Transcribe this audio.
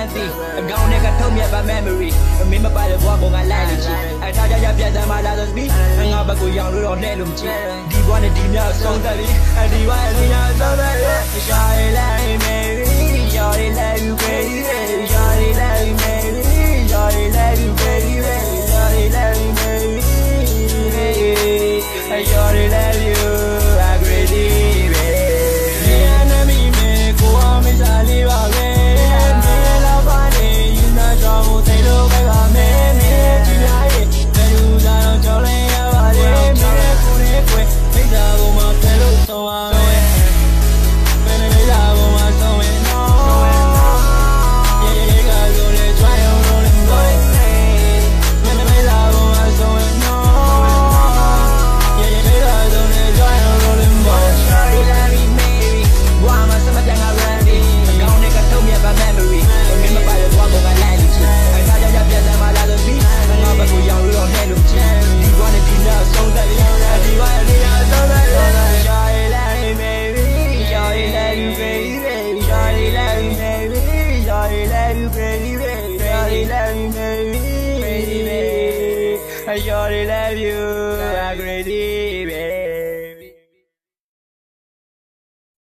guarantee a gown nigga told me about memory remember by the walk on my line I thought ya pian san ma la so speak and ga bak ko yaw lo ne lo chi di bwa ne di mya song that bi di bwa ne nya so that shawty like me shawty like you baby shawty like me shawty like you baby shawty like me shawty like you I agree I surely love you, I agree.